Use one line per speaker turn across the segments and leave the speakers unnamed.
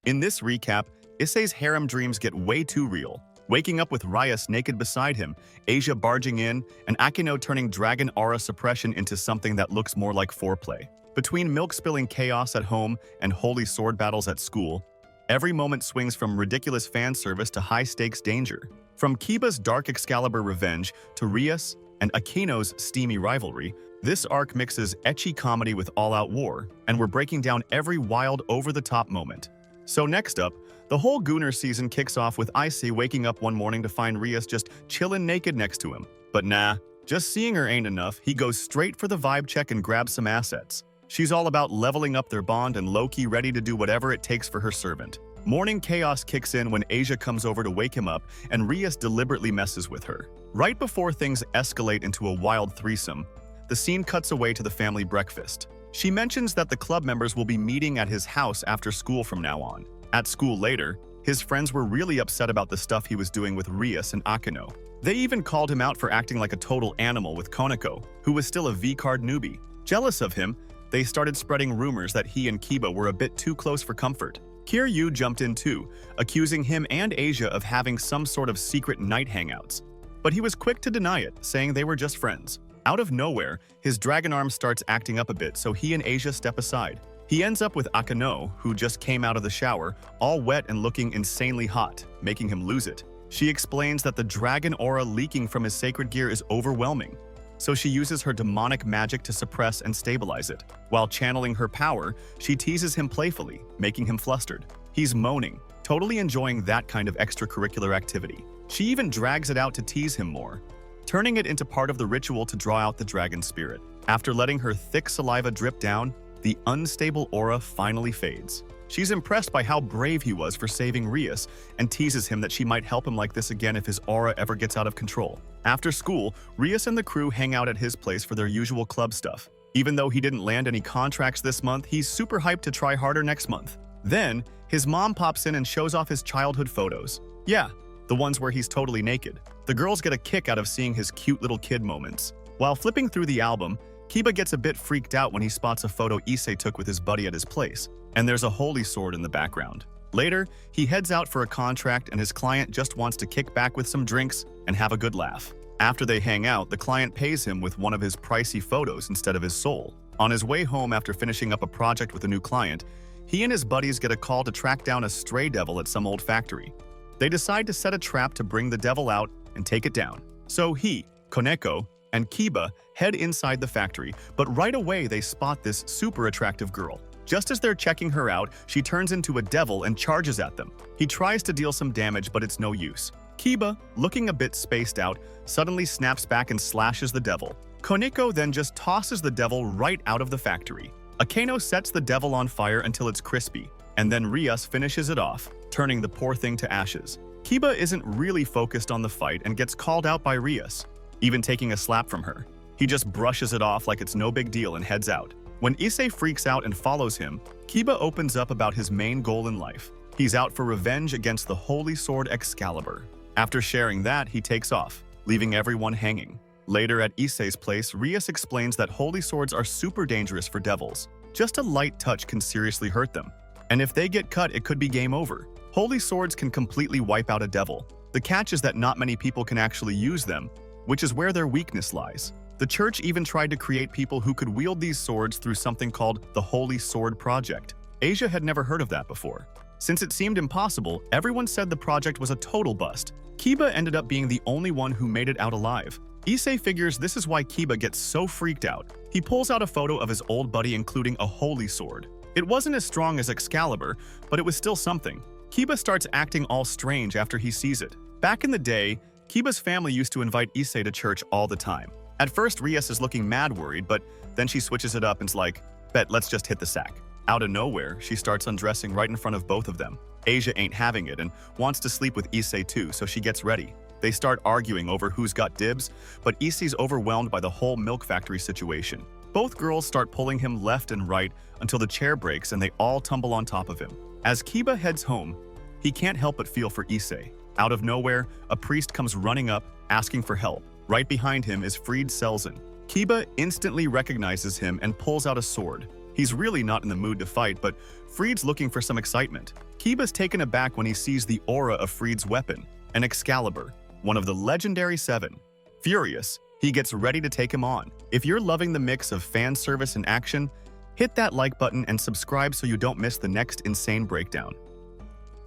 In this recap, Issei's harem dreams get way too real. Waking up with Rias naked beside him, Asia barging in, and Akeno turning dragon aura suppression into something that looks more like foreplay. Between milk-spilling chaos at home and holy sword battles at school, every moment swings from ridiculous fan service to high-stakes danger. From Kiba's dark Excalibur revenge to Rias and Akeno's steamy rivalry, this arc mixes ecchi comedy with all-out war, and we're breaking down every wild, over-the-top moment. So next up, the whole Gooner season kicks off with Issei waking up one morning to find Rias just chillin' naked next to him. But nah, just seeing her ain't enough. He goes straight for the vibe check and grabs some assets. She's all about leveling up their bond and low-key ready to do whatever it takes for her servant. Morning chaos kicks in when Asia comes over to wake him up and Rias deliberately messes with her. Right before things escalate into a wild threesome, the scene cuts away to the family breakfast. She mentions that the club members will be meeting at his house after school from now on. At school later, his friends were really upset about the stuff he was doing with Rias and Akeno. They even called him out for acting like a total animal with Koneko, who was still a V-card newbie. Jealous of him, they started spreading rumors that he and Kiba were a bit too close for comfort. Kiryu jumped in too, accusing him and Asia of having some sort of secret night hangouts. But he was quick to deny it, saying they were just friends. Out of nowhere, his dragon arm starts acting up a bit, so he and Asia step aside. He ends up with Akeno, who just came out of the shower, all wet and looking insanely hot, making him lose it. She explains that the dragon aura leaking from his sacred gear is overwhelming, so she uses her demonic magic to suppress and stabilize it. While channeling her power, she teases him playfully, making him flustered. He's moaning, totally enjoying that kind of extracurricular activity. She even drags it out to tease him more, turning it into part of the ritual to draw out the dragon spirit. After letting her thick saliva drip down, the unstable aura finally fades. She's impressed by how brave he was for saving Rias and teases him that she might help him like this again if his aura ever gets out of control. After school, Rias and the crew hang out at his place for their usual club stuff. Even though he didn't land any contracts this month, he's super hyped to try harder next month. Then, his mom pops in and shows off his childhood photos. Yeah, the ones where he's totally naked. The girls get a kick out of seeing his cute little kid moments. While flipping through the album, Kiba gets a bit freaked out when he spots a photo Issei took with his buddy at his place, and there's a holy sword in the background. Later, he heads out for a contract and his client just wants to kick back with some drinks and have a good laugh. After they hang out, the client pays him with one of his pricey photos instead of his soul. On his way home after finishing up a project with a new client, he and his buddies get a call to track down a stray devil at some old factory. They decide to set a trap to bring the devil out and take it down. So he, Koneko, and Kiba head inside the factory, but right away they spot this super attractive girl. Just as they're checking her out, she turns into a devil and charges at them. He tries to deal some damage, but it's no use. Kiba, looking a bit spaced out, suddenly snaps back and slashes the devil. Koneko then just tosses the devil right out of the factory. Akeno sets the devil on fire until it's crispy, and then Rias finishes it off, turning the poor thing to ashes. Kiba isn't really focused on the fight and gets called out by Rias, even taking a slap from her. He just brushes it off like it's no big deal and heads out. When Issei freaks out and follows him, Kiba opens up about his main goal in life. He's out for revenge against the holy sword Excalibur. After sharing that, he takes off, leaving everyone hanging. Later at Issei's place, Rias explains that holy swords are super dangerous for devils. Just a light touch can seriously hurt them, and if they get cut, it could be game over. Holy swords can completely wipe out a devil. The catch is that not many people can actually use them, which is where their weakness lies. The church even tried to create people who could wield these swords through something called the Holy Sword Project. Asia had never heard of that before. Since it seemed impossible, everyone said the project was a total bust. Kiba ended up being the only one who made it out alive. Issei figures this is why Kiba gets so freaked out. He pulls out a photo of his old buddy including a holy sword. It wasn't as strong as Excalibur, but it was still something. Kiba starts acting all strange after he sees it. Back in the day, Kiba's family used to invite Issei to church all the time. At first, Rias is looking mad worried, but then she switches it up and's like, bet, let's just hit the sack. Out of nowhere, she starts undressing right in front of both of them. Asia ain't having it and wants to sleep with Issei too, so she gets ready. They start arguing over who's got dibs, but Issei's overwhelmed by the whole milk factory situation. Both girls start pulling him left and right until the chair breaks and they all tumble on top of him. As Kiba heads home, he can't help but feel for Issei. Out of nowhere, a priest comes running up, asking for help. Right behind him is Fried Selzen. Kiba instantly recognizes him and pulls out a sword. He's really not in the mood to fight, but Freed's looking for some excitement. Kiba's taken aback when he sees the aura of Freed's weapon, an Excalibur, one of the legendary 7. Furious, he gets ready to take him on. If you're loving the mix of fan service and action, hit that like button and subscribe so you don't miss the next insane breakdown.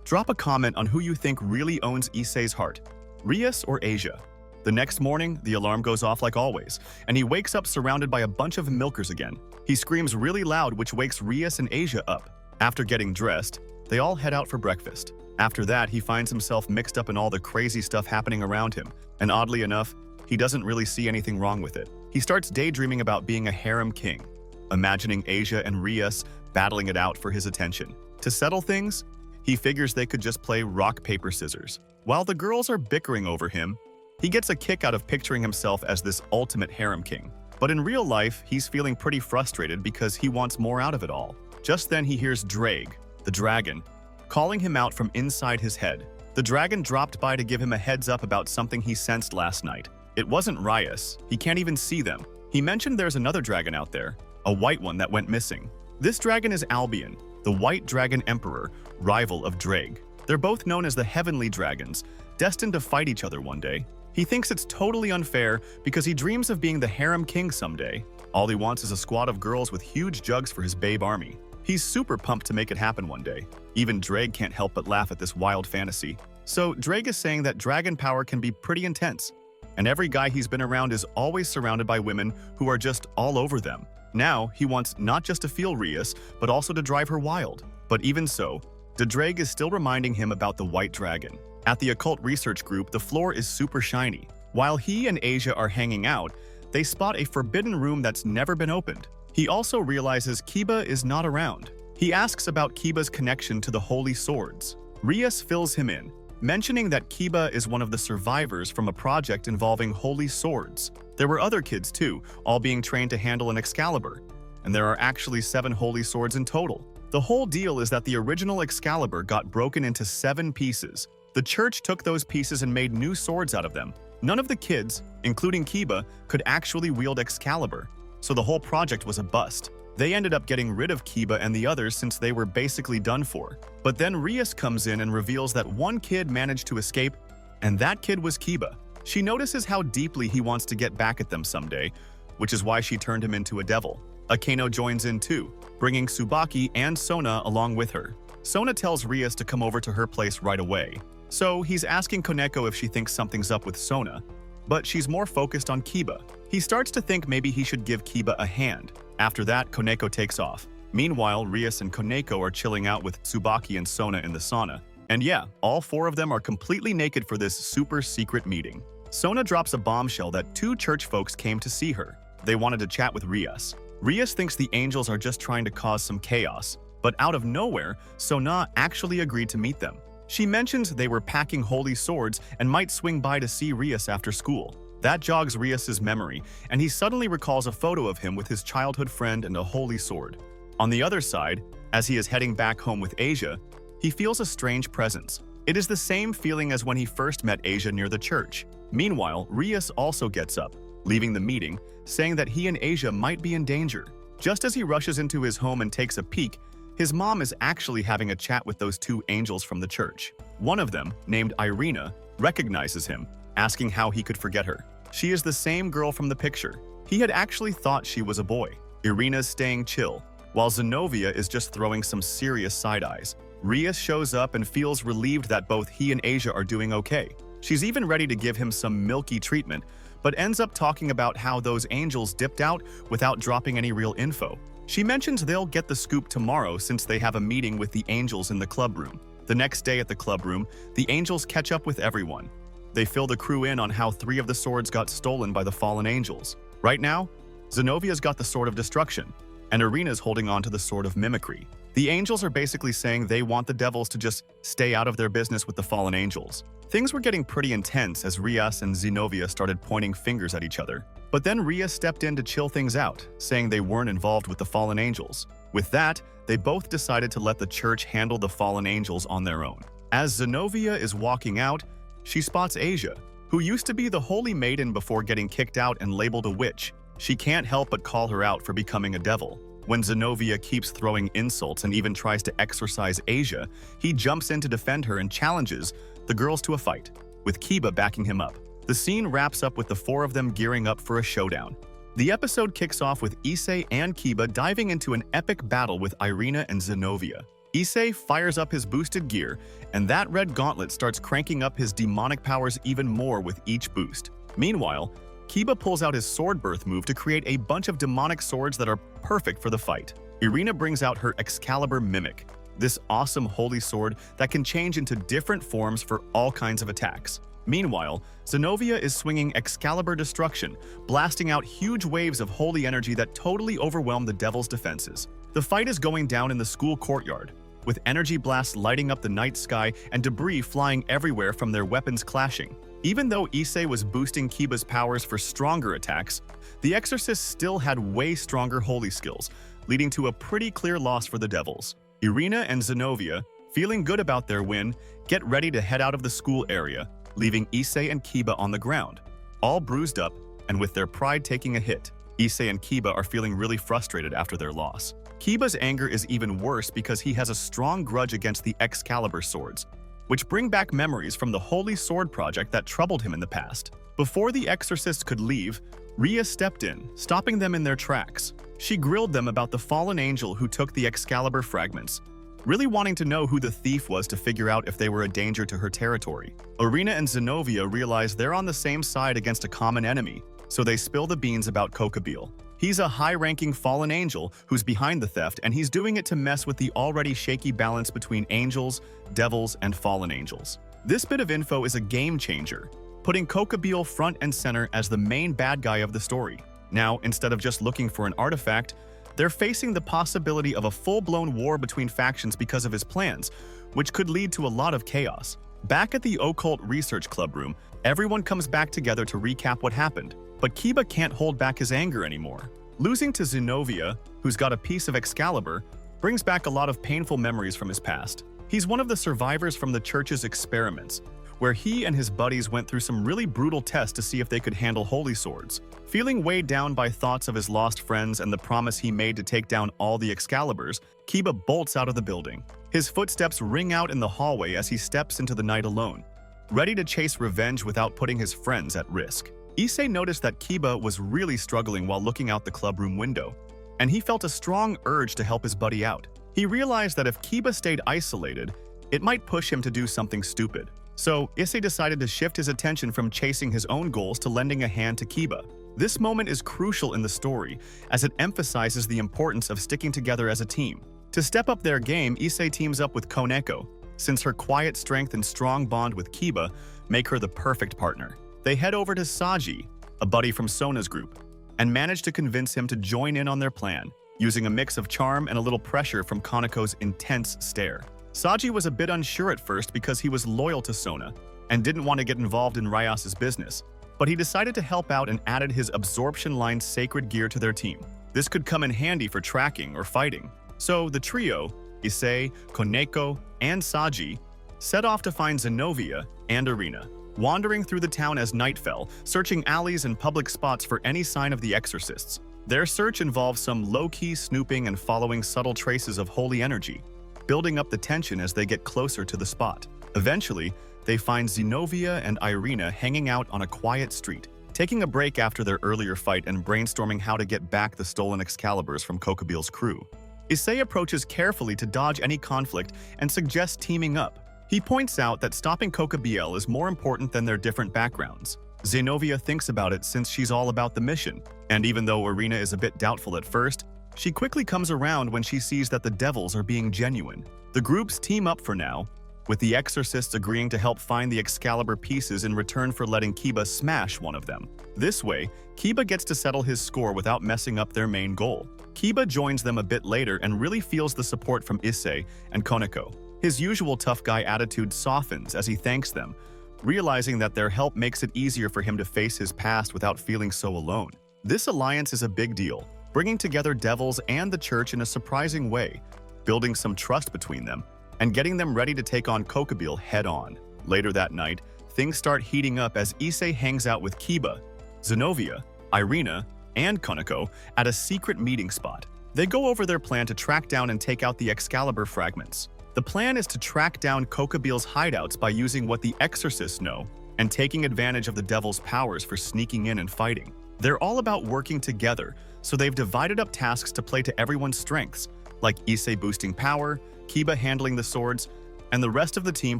Drop a comment on who you think really owns Issei's heart, Rias or Asia. The next morning, the alarm goes off like always, and he wakes up surrounded by a bunch of milkers again. He screams really loud, which wakes Rias and Asia up. After getting dressed, they all head out for breakfast. After that, he finds himself mixed up in all the crazy stuff happening around him, and oddly enough, he doesn't really see anything wrong with it. He starts daydreaming about being a Harem King, imagining Asia and Rias battling it out for his attention. To settle things, he figures they could just play rock, paper, scissors. While the girls are bickering over him, he gets a kick out of picturing himself as this ultimate Harem King. But in real life, he's feeling pretty frustrated because he wants more out of it all. Just then he hears Drake, the dragon, calling him out from inside his head. The dragon dropped by to give him a heads up about something he sensed last night. It wasn't Rias, he can't even see them. He mentioned there's another dragon out there, a white one that went missing. This dragon is Albion, the White Dragon Emperor, rival of Drake. They're both known as the Heavenly Dragons, destined to fight each other one day. He thinks it's totally unfair because he dreams of being the Harem King someday. All he wants is a squad of girls with huge jugs for his babe army. He's super pumped to make it happen one day. Even Drake can't help but laugh at this wild fantasy. So Drake is saying that dragon power can be pretty intense, and every guy he's been around is always surrounded by women who are just all over them. Now, he wants not just to feel Rias, but also to drive her wild. But even so, Drake is still reminding him about the White Dragon. At the occult research group, the floor is super shiny. While he and Asia are hanging out, they spot a forbidden room that's never been opened. He also realizes Kiba is not around. He asks about Kiba's connection to the Holy Swords. Rias fills him in, mentioning that Kiba is one of the survivors from a project involving Holy Swords. There were other kids too, all being trained to handle an Excalibur, and there are actually 7 Holy Swords in total. The whole deal is that the original Excalibur got broken into 7 pieces. The church took those pieces and made new swords out of them. None of the kids, including Kiba, could actually wield Excalibur, so the whole project was a bust. They ended up getting rid of Kiba and the others since they were basically done for. But then Rias comes in and reveals that one kid managed to escape, and that kid was Kiba. She notices how deeply he wants to get back at them someday, which is why she turned him into a devil. Akeno joins in too, bringing Tsubaki and Sona along with her. Sona tells Rias to come over to her place right away. So he's asking Koneko if she thinks something's up with Sona, but she's more focused on Kiba. He starts to think maybe he should give Kiba a hand. After that, Koneko takes off. Meanwhile, Rias and Koneko are chilling out with Tsubaki and Sona in the sauna. And yeah, all 4 of them are completely naked for this super secret meeting. Sona drops a bombshell that 2 church folks came to see her. They wanted to chat with Rias. Rias thinks the angels are just trying to cause some chaos, but out of nowhere, Sona actually agreed to meet them. She mentions they were packing holy swords and might swing by to see Rias after school. That jogs Rias's memory, and he suddenly recalls a photo of him with his childhood friend and a holy sword. On the other side, as he is heading back home with Asia, he feels a strange presence. It is the same feeling as when he first met Asia near the church. Meanwhile, Rias also gets up, leaving the meeting, saying that he and Asia might be in danger. Just as he rushes into his home and takes a peek, his mom is actually having a chat with those 2 angels from the church. One of them, named Irina, recognizes him, asking how he could forget her. She is the same girl from the picture. He had actually thought she was a boy. Irina's staying chill, while Zenobia is just throwing some serious side eyes. Rias shows up and feels relieved that both he and Asia are doing okay. She's even ready to give him some milky treatment, but ends up talking about how those angels dipped out without dropping any real info. She mentions they'll get the scoop tomorrow since they have a meeting with the angels in the club room. The next day at the club room, the angels catch up with everyone. They fill the crew in on how 3 of the swords got stolen by the fallen angels. Right now, Zenovia's got the Sword of Destruction, and Irina's holding on to the Sword of Mimicry. The angels are basically saying they want the devils to just stay out of their business with the fallen angels. Things were getting pretty intense as Rias and Zenovia started pointing fingers at each other. But then Rias stepped in to chill things out, saying they weren't involved with the fallen angels. With that, they both decided to let the church handle the fallen angels on their own. As Zenovia is walking out, she spots Asia, who used to be the holy maiden before getting kicked out and labeled a witch. She can't help but call her out for becoming a devil. When Zenobia keeps throwing insults and even tries to exorcise Asia, he jumps in to defend her and challenges the girls to a fight, with Kiba backing him up. The scene wraps up with the four of them gearing up for a showdown. The episode kicks off with Issei and Kiba diving into an epic battle with Irina and Zenobia. Issei fires up his boosted gear, and that red gauntlet starts cranking up his demonic powers even more with each boost. Meanwhile, Kiba pulls out his sword birth move to create a bunch of demonic swords that are perfect for the fight. Irina brings out her Excalibur Mimic, this awesome holy sword that can change into different forms for all kinds of attacks. Meanwhile, Zenobia is swinging Excalibur Destruction, blasting out huge waves of holy energy that totally overwhelm the devil's defenses. The fight is going down in the school courtyard, with energy blasts lighting up the night sky and debris flying everywhere from their weapons clashing. Even though Issei was boosting Kiba's powers for stronger attacks, the Exorcist still had way stronger holy skills, leading to a pretty clear loss for the devils. Irina and Zenobia, feeling good about their win, get ready to head out of the school area, leaving Issei and Kiba on the ground, all bruised up and with their pride taking a hit. Issei and Kiba are feeling really frustrated after their loss. Kiba's anger is even worse because he has a strong grudge against the Excalibur swords, which bring back memories from the Holy Sword project that troubled him in the past. Before the Exorcists could leave, Rias stepped in, stopping them in their tracks. She grilled them about the fallen angel who took the Excalibur fragments, really wanting to know who the thief was to figure out if they were a danger to her territory. Irina and Zenobia realize they're on the same side against a common enemy, so they spill the beans about Kokobile. He's a high-ranking fallen angel who's behind the theft, and he's doing it to mess with the already shaky balance between angels, devils, and fallen angels. This bit of info is a game changer, putting Kokobile front and center as the main bad guy of the story. Now, instead of just looking for an artifact, they're facing the possibility of a full-blown war between factions because of his plans, which could lead to a lot of chaos. Back at the Occult Research Club room, everyone comes back together to recap what happened, but Kiba can't hold back his anger anymore. Losing to Zenobia, who's got a piece of Excalibur, brings back a lot of painful memories from his past. He's one of the survivors from the church's experiments, where he and his buddies went through some really brutal tests to see if they could handle holy swords. Feeling weighed down by thoughts of his lost friends and the promise he made to take down all the Excaliburs, Kiba bolts out of the building. His footsteps ring out in the hallway as he steps into the night alone, ready to chase revenge without putting his friends at risk. Issei noticed that Kiba was really struggling while looking out the clubroom window, and he felt a strong urge to help his buddy out. He realized that if Kiba stayed isolated, it might push him to do something stupid. So, Issei decided to shift his attention from chasing his own goals to lending a hand to Kiba. This moment is crucial in the story, as it emphasizes the importance of sticking together as a team. To step up their game, Issei teams up with Koneko, since her quiet strength and strong bond with Kiba make her the perfect partner. They head over to Saji, a buddy from Sona's group, and manage to convince him to join in on their plan, using a mix of charm and a little pressure from Koneko's intense stare. Saji was a bit unsure at first because he was loyal to Sona and didn't want to get involved in Rias's business, but he decided to help out and added his absorption line sacred gear to their team. This could come in handy for tracking or fighting. So the trio, Issei, Koneko, and Saji, set off to find Zenobia and Irina, wandering through the town as night fell, searching alleys and public spots for any sign of the exorcists. Their search involves some low-key snooping and following subtle traces of holy energy, building up the tension as they get closer to the spot. Eventually, they find Zenobia and Irina hanging out on a quiet street, taking a break after their earlier fight and brainstorming how to get back the stolen Excaliburs from Kokobile's crew. Issei approaches carefully to dodge any conflict and suggests teaming up. He points out that stopping Kokobile is more important than their different backgrounds. Zenobia thinks about it since she's all about the mission, and even though Irina is a bit doubtful at first, she quickly comes around when she sees that the devils are being genuine. The groups team up for now, with the exorcists agreeing to help find the Excalibur pieces in return for letting Kiba smash one of them. This way, Kiba gets to settle his score without messing up their main goal. Kiba joins them a bit later and really feels the support from Issei and Koneko. His usual tough guy attitude softens as he thanks them, realizing that their help makes it easier for him to face his past without feeling so alone. This alliance is a big deal, bringing together devils and the church in a surprising way, building some trust between them, and getting them ready to take on Kokobile head-on. Later that night, things start heating up as Issei hangs out with Kiba, Zenobia, Irina, and Koneko at a secret meeting spot. They go over their plan to track down and take out the Excalibur fragments. The plan is to track down Kokabil's hideouts by using what the exorcists know and taking advantage of the devil's powers for sneaking in and fighting. They're all about working together, so they've divided up tasks to play to everyone's strengths, like Issei boosting power, Kiba handling the swords, and the rest of the team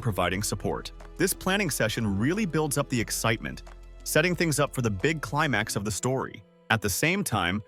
providing support. This planning session really builds up the excitement, setting things up for the big climax of the story. At the same time,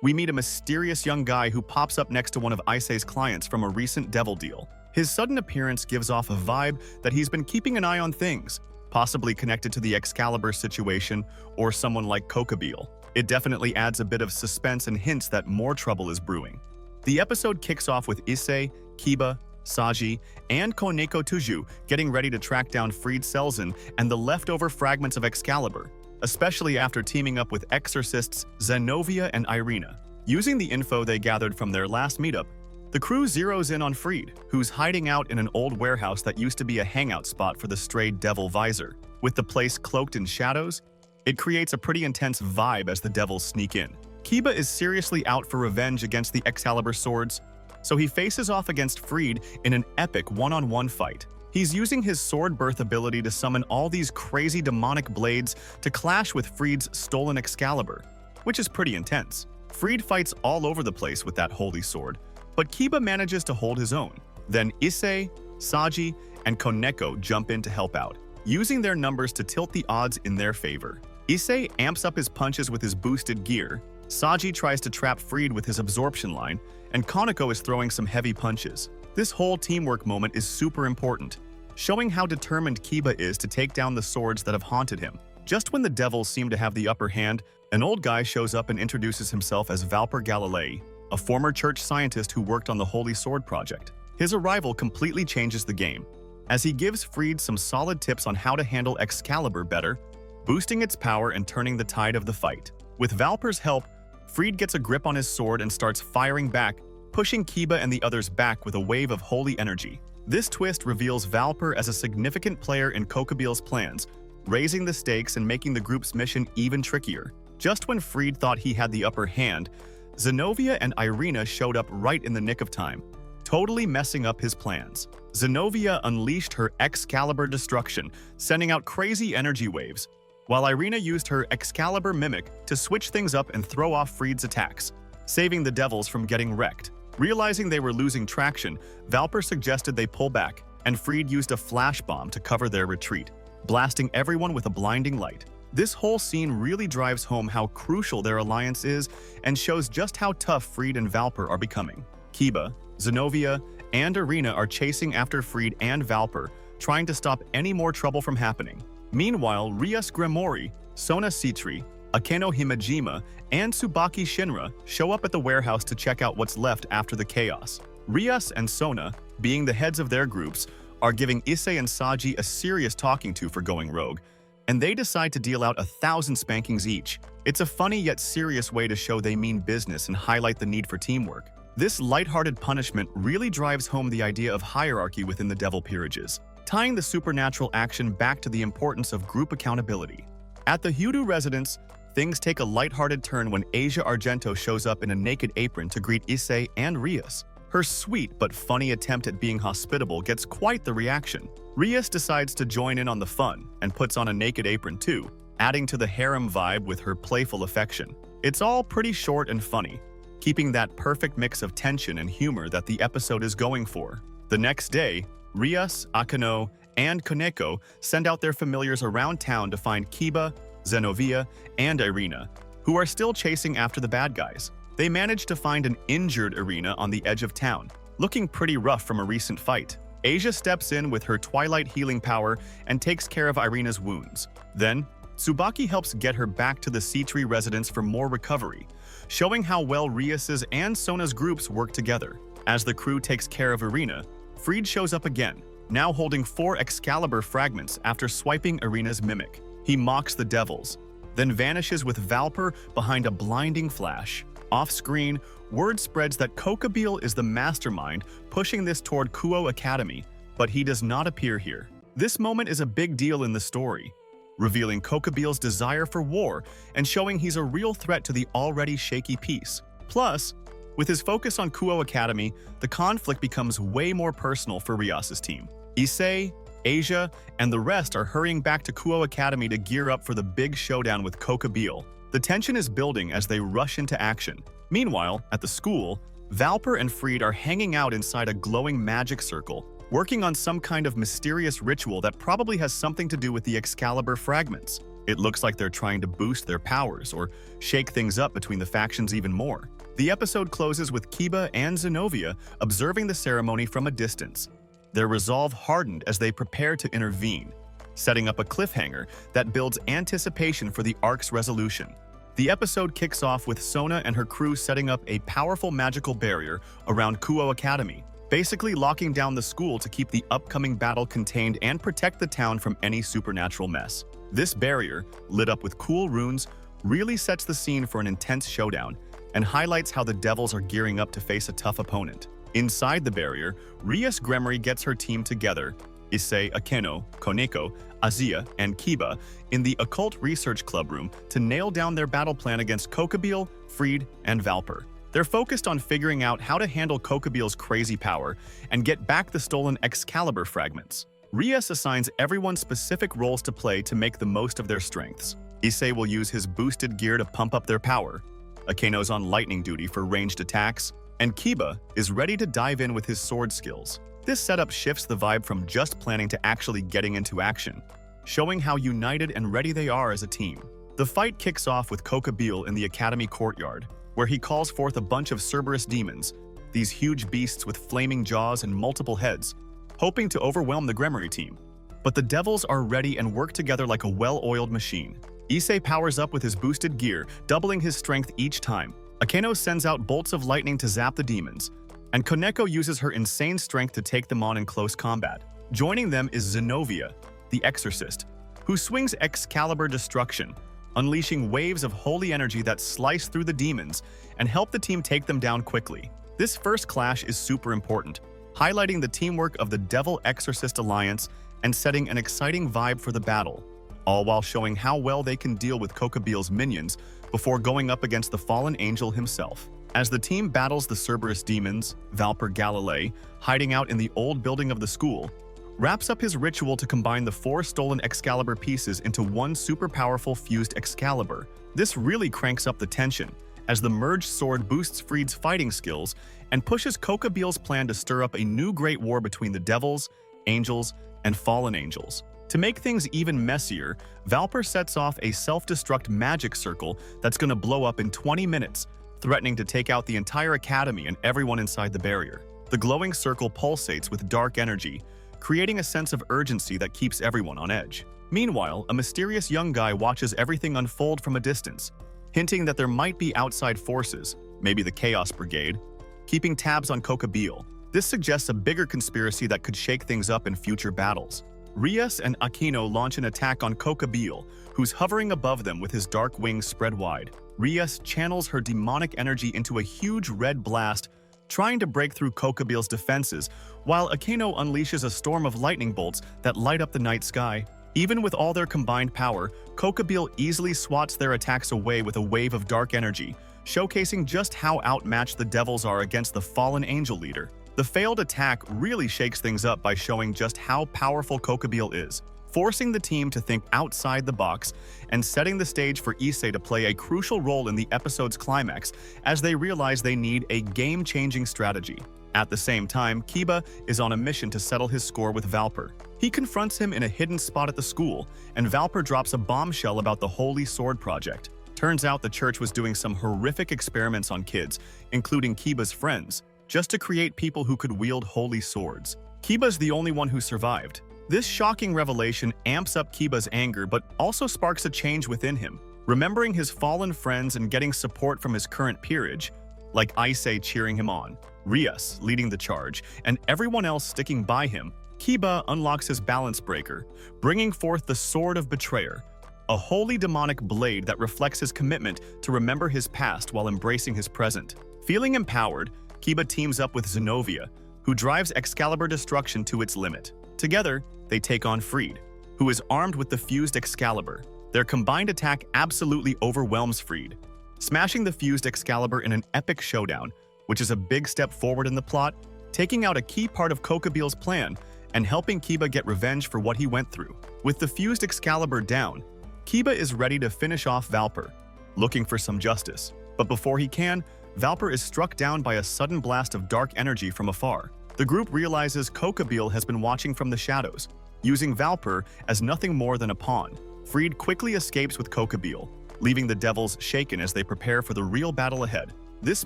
we meet a mysterious young guy who pops up next to one of Issei's clients from a recent devil deal. His sudden appearance gives off a vibe that he's been keeping an eye on things, possibly connected to the Excalibur situation or someone like Kokabil. It definitely adds a bit of suspense and hints that more trouble is brewing. The episode kicks off with Issei, Kiba, Saji, and Koneko Tuju getting ready to track down freed Selzen and the leftover fragments of Excalibur, especially after teaming up with exorcists Zenovia and Irina. Using the info they gathered from their last meetup, the crew zeroes in on Freed, who's hiding out in an old warehouse that used to be a hangout spot for the strayed devil Visor. With the place cloaked in shadows, it creates a pretty intense vibe as the devils sneak in. Kiba is seriously out for revenge against the Excalibur swords, so he faces off against Freed in an epic one-on-one fight. He's using his sword birth ability to summon all these crazy demonic blades to clash with Freed's stolen Excalibur, which is pretty intense. Freed fights all over the place with that holy sword, but Kiba manages to hold his own. Then Issei, Saji, and Koneko jump in to help out, using their numbers to tilt the odds in their favor. Issei amps up his punches with his boosted gear, Saji tries to trap Freed with his absorption line, and Koneko is throwing some heavy punches. This whole teamwork moment is super important, showing how determined Kiba is to take down the swords that have haunted him. Just when the devils seem to have the upper hand, an old guy shows up and introduces himself as Valper Galilei, a former church scientist who worked on the Holy Sword project. His arrival completely changes the game, as he gives Freed some solid tips on how to handle Excalibur better, boosting its power and turning the tide of the fight. With Valper's help, Freed gets a grip on his sword and starts firing back, pushing Kiba and the others back with a wave of holy energy. This twist reveals Valper as a significant player in Kokabil's plans, raising the stakes and making the group's mission even trickier. Just when Freed thought he had the upper hand, Zenovia and Irina showed up right in the nick of time, totally messing up his plans. Zenovia unleashed her Excalibur destruction, sending out crazy energy waves, while Irina used her Excalibur mimic to switch things up and throw off Freed's attacks, saving the devils from getting wrecked. Realizing they were losing traction, Valper suggested they pull back, and Freed used a flash bomb to cover their retreat, blasting everyone with a blinding light. This whole scene really drives home how crucial their alliance is and shows just how tough Freed and Valper are becoming. Kiba, Zenovia, and Irina are chasing after Freed and Valper, trying to stop any more trouble from happening. Meanwhile, Rias Gremory, Sona Citri, Akeno Himejima, and Tsubaki Shinra show up at the warehouse to check out what's left after the chaos. Rias and Sona, being the heads of their groups, are giving Issei and Saji a serious talking to for going rogue, and they decide to deal out 1,000 spankings each. It's a funny yet serious way to show they mean business and highlight the need for teamwork. This lighthearted punishment really drives home the idea of hierarchy within the Devil Peerages, tying the supernatural action back to the importance of group accountability. At the Hyoudou residence, things take a lighthearted turn when Asia Argento shows up in a naked apron to greet Issei and Rias. Her sweet but funny attempt at being hospitable gets quite the reaction. Rias decides to join in on the fun and puts on a naked apron too, adding to the harem vibe with her playful affection. It's all pretty short and funny, keeping that perfect mix of tension and humor that the episode is going for. The next day, Rias, Akeno, and Koneko send out their familiars around town to find Kiba, Zenovia, and Irina, who are still chasing after the bad guys. They manage to find an injured Irina on the edge of town, looking pretty rough from a recent fight. Asia steps in with her Twilight healing power and takes care of Irina's wounds. Then, Tsubaki helps get her back to the C-Tree residence for more recovery, showing how well Rias's and Sona's groups work together. As the crew takes care of Irina, Freed shows up again, now holding 4 Excalibur fragments after swiping Irina's mimic. He mocks the devils, then vanishes with Valper behind a blinding flash. Off-screen, word spreads that Kokabil is the mastermind pushing this toward Kuo Academy, but he does not appear here. This moment is a big deal in the story, revealing Kokabil's desire for war and showing he's a real threat to the already shaky peace. Plus, With his focus on Kuo Academy, the conflict becomes way more personal for Rias's team. Issei, Asia, and the rest are hurrying back to Kuo Academy to gear up for the big showdown with Kokabeel. The tension is building as they rush into action. Meanwhile, at the school, Valper and Fried are hanging out inside a glowing magic circle, working on some kind of mysterious ritual that probably has something to do with the Excalibur fragments. It looks like they're trying to boost their powers or shake things up between the factions even more. The episode closes with Kiba and Zenovia observing the ceremony from a distance. Their resolve hardened as they prepare to intervene, setting up a cliffhanger that builds anticipation for the arc's resolution. The episode kicks off with Sona and her crew setting up a powerful magical barrier around Kuo Academy, basically locking down the school to keep the upcoming battle contained and protect the town from any supernatural mess. This barrier, lit up with cool runes, really sets the scene for an intense showdown and highlights how the devils are gearing up to face a tough opponent. Inside the barrier, Rias Gremory gets her team together, Issei, Akeno, Koneko, Azia, and Kiba, in the Occult Research Club room to nail down their battle plan against Kokabeel, Fried, and Valper. They're focused on figuring out how to handle Kokabeel's crazy power and get back the stolen Excalibur fragments. Rias assigns everyone specific roles to play to make the most of their strengths. Issei will use his boosted gear to pump up their power. Akeno's on lightning duty for ranged attacks, and Kiba is ready to dive in with his sword skills. This setup shifts the vibe from just planning to actually getting into action, showing how united and ready they are as a team. The fight kicks off with Kokabeel in the Academy courtyard, where he calls forth a bunch of Cerberus demons, these huge beasts with flaming jaws and multiple heads, hoping to overwhelm the Gremory team. But the devils are ready and work together like a well-oiled machine. Issei powers up with his boosted gear, doubling his strength each time. Akeno sends out bolts of lightning to zap the demons, and Koneko uses her insane strength to take them on in close combat. Joining them is Zenovia, the Exorcist, who swings Excalibur Destruction, unleashing waves of holy energy that slice through the demons and help the team take them down quickly. This first clash is super important, highlighting the teamwork of the Devil Exorcist Alliance and setting an exciting vibe for the battle, all while showing how well they can deal with Kokabeel's minions before going up against the fallen angel himself. As the team battles the Cerberus demons, Valper Galilei, hiding out in the old building of the school, wraps up his ritual to combine the 4 stolen Excalibur pieces into one super powerful fused Excalibur. This really cranks up the tension, as the merged sword boosts Fried's fighting skills and pushes Kokabeel's plan to stir up a new great war between the devils, angels, and fallen angels. To make things even messier, Valper sets off a self-destruct magic circle that's gonna blow up in 20 minutes, threatening to take out the entire academy and everyone inside the barrier. The glowing circle pulsates with dark energy, creating a sense of urgency that keeps everyone on edge. Meanwhile, a mysterious young guy watches everything unfold from a distance, hinting that there might be outside forces, maybe the Chaos Brigade, keeping tabs on Kokabeel. This suggests a bigger conspiracy that could shake things up in future battles. Rias and Akeno launch an attack on Kokabeel, who's hovering above them with his dark wings spread wide. Rias channels her demonic energy into a huge red blast, trying to break through Kokabeel's defenses, while Akeno unleashes a storm of lightning bolts that light up the night sky. Even with all their combined power, Kokabeel easily swats their attacks away with a wave of dark energy, showcasing just how outmatched the devils are against the fallen angel leader. The failed attack really shakes things up by showing just how powerful Kokabeel is, forcing the team to think outside the box and setting the stage for Issei to play a crucial role in the episode's climax as they realize they need a game-changing strategy. At the same time, Kiba is on a mission to settle his score with Valper. He confronts him in a hidden spot at the school, and Valper drops a bombshell about the Holy Sword Project. Turns out the church was doing some horrific experiments on kids, including Kiba's friends, just to create people who could wield holy swords. Kiba's the only one who survived. This shocking revelation amps up Kiba's anger but also sparks a change within him. Remembering his fallen friends and getting support from his current peerage, like Issei cheering him on, Rias leading the charge, and everyone else sticking by him, Kiba unlocks his balance breaker, bringing forth the Sword of Betrayer, a holy demonic blade that reflects his commitment to remember his past while embracing his present. Feeling empowered, Kiba teams up with Zenovia, who drives Excalibur Destruction to its limit. Together, they take on Fried, who is armed with the fused Excalibur. Their combined attack absolutely overwhelms Fried, smashing the fused Excalibur in an epic showdown, which is a big step forward in the plot, taking out a key part of Kokabil's plan and helping Kiba get revenge for what he went through. With the fused Excalibur down, Kiba is ready to finish off Valper, looking for some justice. But before he can, Valper is struck down by a sudden blast of dark energy from afar. The group realizes Kokabil has been watching from the shadows, using Valper as nothing more than a pawn. Freed quickly escapes with Kokabil, leaving the devils shaken as they prepare for the real battle ahead. This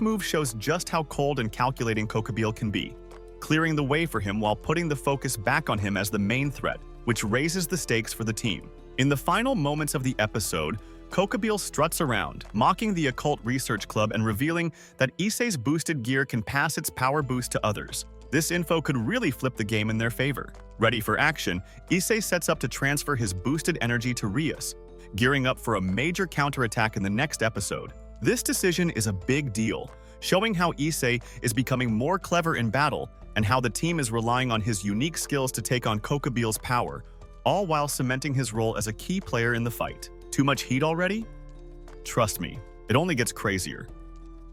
move shows just how cold and calculating Kokabil can be, clearing the way for him while putting the focus back on him as the main threat, which raises the stakes for the team. In the final moments of the episode, Kokabil struts around, mocking the Occult Research Club and revealing that Issei's boosted gear can pass its power boost to others. This info could really flip the game in their favor. Ready for action, Issei sets up to transfer his boosted energy to Rias, gearing up for a major counterattack in the next episode. This decision is a big deal, showing how Issei is becoming more clever in battle and how the team is relying on his unique skills to take on Kokabil's power, all while cementing his role as a key player in the fight. Too much heat already? Trust me, it only gets crazier.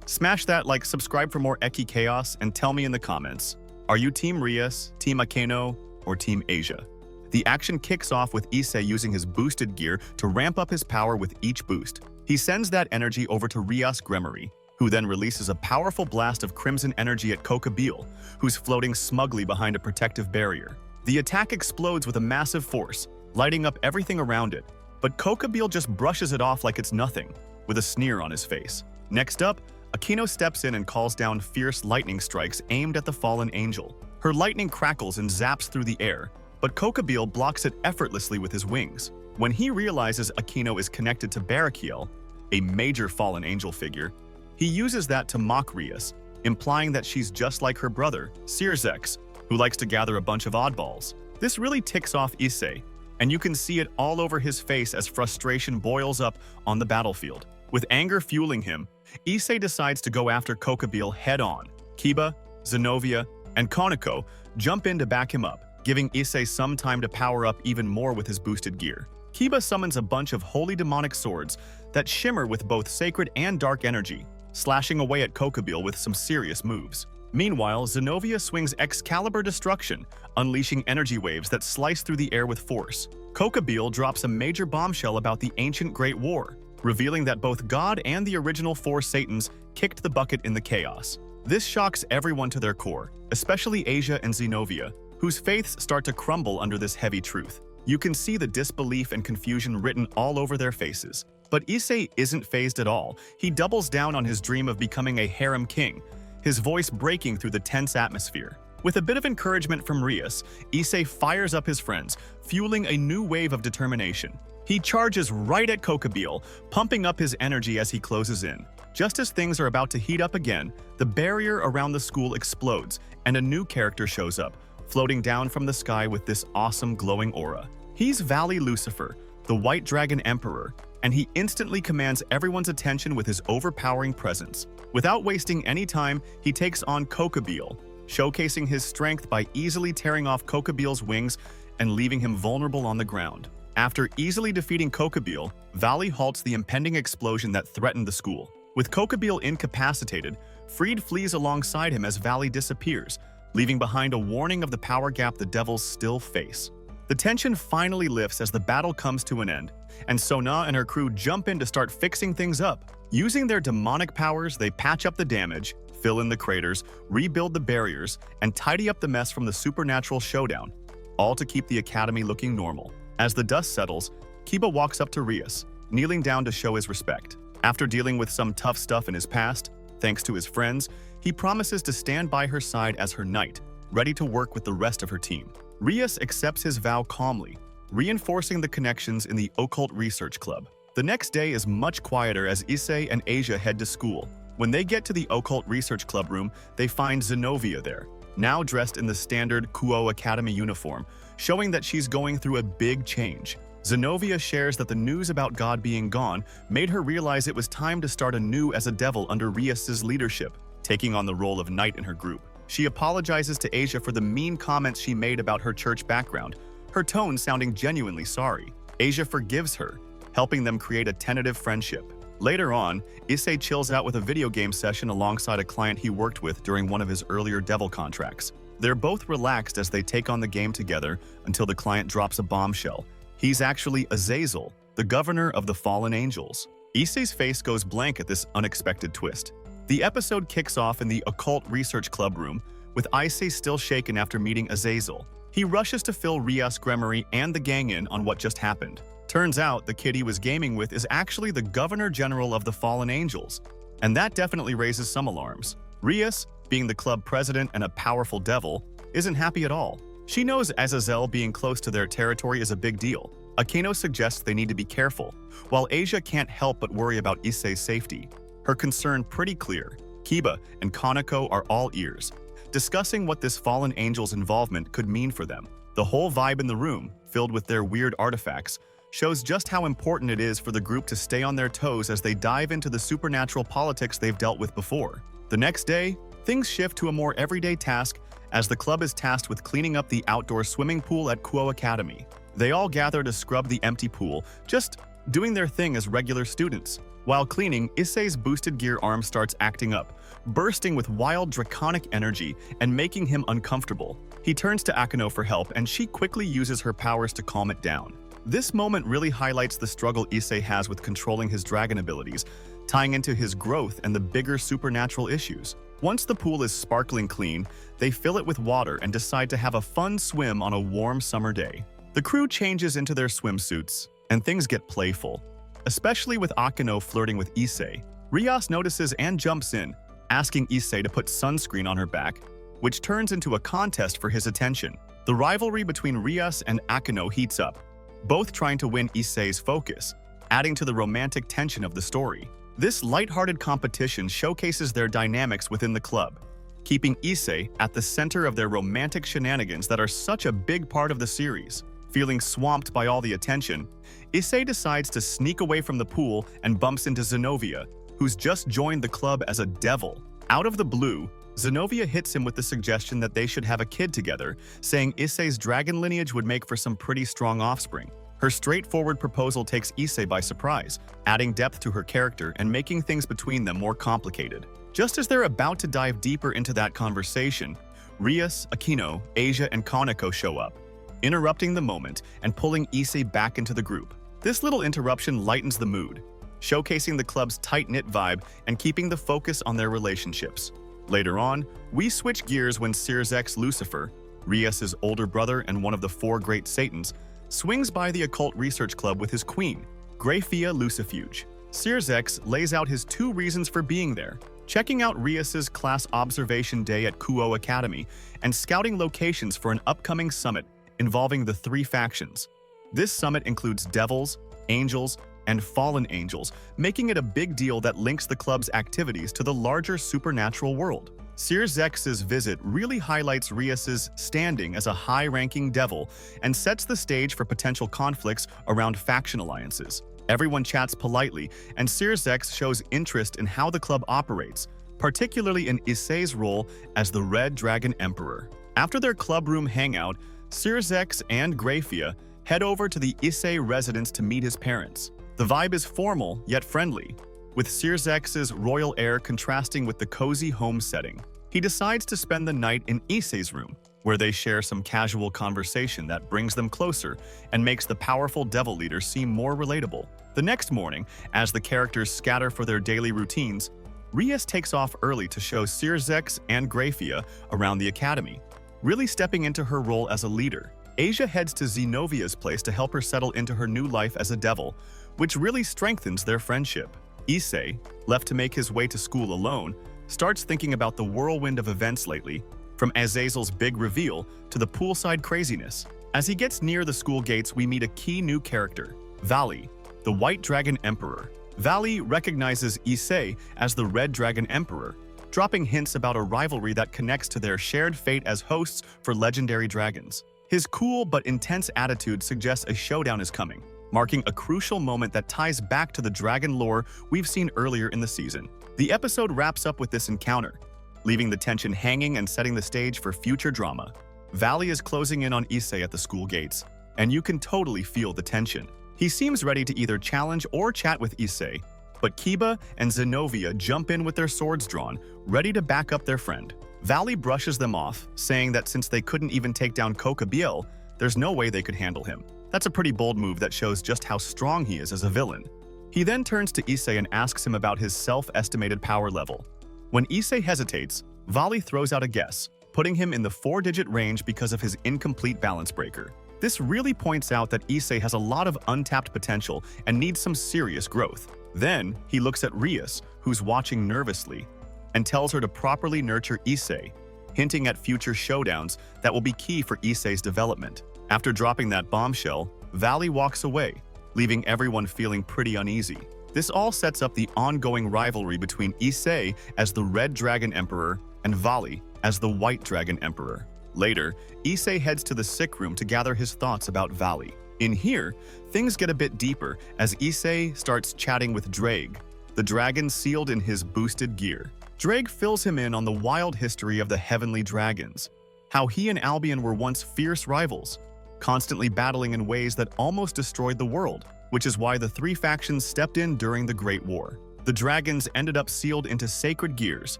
Smash that like, subscribe for more Ecchi chaos, and tell me in the comments, are you Team Rias, Team Akeno, or Team Asia? The action kicks off with Issei using his boosted gear to ramp up his power with each boost. He sends that energy over to Rias Gremory, who then releases a powerful blast of crimson energy at Kokabil, who's floating smugly behind a protective barrier. The attack explodes with a massive force, lighting up everything around it, but Kokabil just brushes it off like it's nothing, with a sneer on his face. Next up, Akeno steps in and calls down fierce lightning strikes aimed at the fallen angel. Her lightning crackles and zaps through the air, but Kokabil blocks it effortlessly with his wings. When he realizes Akeno is connected to Barakiel, a major fallen angel figure, he uses that to mock Rias, implying that she's just like her brother, Searzex, who likes to gather a bunch of oddballs. This really ticks off Issei, and you can see it all over his face as frustration boils up on the battlefield. With anger fueling him, Issei decides to go after Kokabil head-on. Kiba, Zenovia, and Koneko jump in to back him up, giving Issei some time to power up even more with his boosted gear. Kiba summons a bunch of holy demonic swords that shimmer with both sacred and dark energy, slashing away at Kokabil with some serious moves. Meanwhile, Zenovia swings Excalibur Destruction, unleashing energy waves that slice through the air with force. Kokabil drops a major bombshell about the ancient Great War, revealing that both God and the original four Satans kicked the bucket in the chaos. This shocks everyone to their core, especially Asia and Zenovia, whose faiths start to crumble under this heavy truth. You can see the disbelief and confusion written all over their faces. But Issei isn't fazed at all. He doubles down on his dream of becoming a Harem King, his voice breaking through the tense atmosphere. With a bit of encouragement from Rias, Issei fires up his friends, fueling a new wave of determination. He charges right at Kokabil, pumping up his energy as he closes in. Just as things are about to heat up again, the barrier around the school explodes, and a new character shows up, floating down from the sky with this awesome glowing aura. He's Valley Lucifer, the White Dragon Emperor, and he instantly commands everyone's attention with his overpowering presence. Without wasting any time, he takes on Kokabil, showcasing his strength by easily tearing off Kokabil's wings and leaving him vulnerable on the ground. After easily defeating Kokabil, Valley halts the impending explosion that threatened the school. With Kokabil incapacitated, Freed flees alongside him as Valley disappears, leaving behind a warning of the power gap the devils still face. The tension finally lifts as the battle comes to an end, and Sona and her crew jump in to start fixing things up. Using their demonic powers, they patch up the damage, fill in the craters, rebuild the barriers, and tidy up the mess from the supernatural showdown, all to keep the academy looking normal. As the dust settles, Kiba walks up to Rias, kneeling down to show his respect. After dealing with some tough stuff in his past, thanks to his friends, he promises to stand by her side as her knight, ready to work with the rest of her team. Rias accepts his vow calmly, reinforcing the connections in the Occult Research Club. The next day is much quieter as Issei and Asia head to school. When they get to the Occult Research Club room, they find Zenovia there, now dressed in the standard Kuo Academy uniform, showing that she's going through a big change. Zenovia shares that the news about God being gone made her realize it was time to start anew as a devil under Rias's leadership, taking on the role of knight in her group. She apologizes to Asia for the mean comments she made about her church background, her tone sounding genuinely sorry. Asia forgives her, helping them create a tentative friendship. Later on, Issei chills out with a video game session alongside a client he worked with during one of his earlier devil contracts. They're both relaxed as they take on the game together until the client drops a bombshell. He's actually Azazel, the governor of the fallen angels. Issei's face goes blank at this unexpected twist. The episode kicks off in the occult research club room, with Issei still shaken after meeting Azazel. He rushes to fill Rias Gremory and the gang in on what just happened. Turns out the kid he was gaming with is actually the Governor General of the Fallen Angels, and that definitely raises some alarms. Rias, being the club president and a powerful devil, isn't happy at all. She knows Azazel being close to their territory is a big deal. Akeno suggests they need to be careful, while Asia can't help but worry about Issei's safety. Her concern pretty clear. Kiba and Kaneko are all ears, discussing what this fallen angel's involvement could mean for them. The whole vibe in the room, filled with their weird artifacts, shows just how important it is for the group to stay on their toes as they dive into the supernatural politics they've dealt with before. The next day, things shift to a more everyday task as the club is tasked with cleaning up the outdoor swimming pool at Kuo Academy. They all gather to scrub the empty pool, just doing their thing as regular students. While cleaning, Issei's boosted gear arm starts acting up, bursting with wild draconic energy and making him uncomfortable. He turns to Akeno for help, and she quickly uses her powers to calm it down. This moment really highlights the struggle Issei has with controlling his dragon abilities, tying into his growth and the bigger supernatural issues. Once the pool is sparkling clean, they fill it with water and decide to have a fun swim on a warm summer day. The crew changes into their swimsuits, and things get playful, especially with Akeno flirting with Issei. Rias notices and jumps in, asking Issei to put sunscreen on her back, which turns into a contest for his attention. The rivalry between Rias and Akeno heats up, both trying to win Issei's focus, adding to the romantic tension of the story. This lighthearted competition showcases their dynamics within the club, keeping Issei at the center of their romantic shenanigans that are such a big part of the series. Feeling swamped by all the attention, Issei decides to sneak away from the pool and bumps into Zenovia, who's just joined the club as a devil. Out of the blue, Zenovia hits him with the suggestion that they should have a kid together, saying Issei's dragon lineage would make for some pretty strong offspring. Her straightforward proposal takes Issei by surprise, adding depth to her character and making things between them more complicated. Just as they're about to dive deeper into that conversation, Rias, Akeno, Asia, and Kaneko show up, interrupting the moment and pulling Issei back into the group. This little interruption lightens the mood, showcasing the club's tight-knit vibe and keeping the focus on their relationships. Later on, we switch gears when Season2 Lucifer, Rias' older brother and one of the 4 great Satans, swings by the occult research club with his queen, Graphia Lucifuge. Season2 lays out his 2 reasons for being there: checking out Rias' class observation day at Kuo Academy and scouting locations for an upcoming summit involving the 3 factions. This summit includes devils, angels, and fallen angels, making it a big deal that links the club's activities to the larger supernatural world. Season2's visit really highlights Rias' standing as a high-ranking devil and sets the stage for potential conflicts around faction alliances. Everyone chats politely, and Season2 shows interest in how the club operates, particularly in Issei's role as the Red Dragon Emperor. After their club room hangout, Season2 and Graphia head over to the Issei residence to meet his parents. The vibe is formal yet friendly, with Season2's royal air contrasting with the cozy home setting. He decides to spend the night in Issei's room, where they share some casual conversation that brings them closer and makes the powerful devil leader seem more relatable. The next morning, as the characters scatter for their daily routines, Rias takes off early to show Season2 and Graphia around the academy, really stepping into her role as a leader. Asia heads to Zenovia's place to help her settle into her new life as a devil, which really strengthens their friendship. Issei, left to make his way to school alone, starts thinking about the whirlwind of events lately, from Azazel's big reveal to the poolside craziness. As he gets near the school gates, we meet a key new character, Valley, the White Dragon Emperor. Valley recognizes Issei as the Red Dragon Emperor, dropping hints about a rivalry that connects to their shared fate as hosts for legendary dragons. His cool but intense attitude suggests a showdown is coming, marking a crucial moment that ties back to the dragon lore we've seen earlier in the season. The episode wraps up with this encounter, leaving the tension hanging and setting the stage for future drama. Valley is closing in on Issei at the school gates, and you can totally feel the tension. He seems ready to either challenge or chat with Issei, But Kiba and Zenobia jump in with their swords drawn, ready to back up their friend. Valley brushes them off, saying that since they couldn't even take down Kokabiel, there's no way they could handle him. That's a pretty bold move that shows just how strong he is as a villain. He then turns to Issei and asks him about his self-estimated power level. When Issei hesitates, Valley throws out a guess, putting him in the 4-digit range because of his incomplete balance breaker. This really points out that Issei has a lot of untapped potential and needs some serious growth. Then, he looks at Rias, who's watching nervously, and tells her to properly nurture Issei, hinting at future showdowns that will be key for Issei's development. After dropping that bombshell, Valley walks away, leaving everyone feeling pretty uneasy. This all sets up the ongoing rivalry between Issei as the Red Dragon Emperor and Valley as the White Dragon Emperor. Later, Issei heads to the sick room to gather his thoughts about Valley. In here, things get a bit deeper as Issei starts chatting with Drake, the dragon sealed in his boosted gear. Drake fills him in on the wild history of the Heavenly Dragons, how he and Albion were once fierce rivals, constantly battling in ways that almost destroyed the world, which is why the 3 factions stepped in during the Great War. The dragons ended up sealed into sacred gears,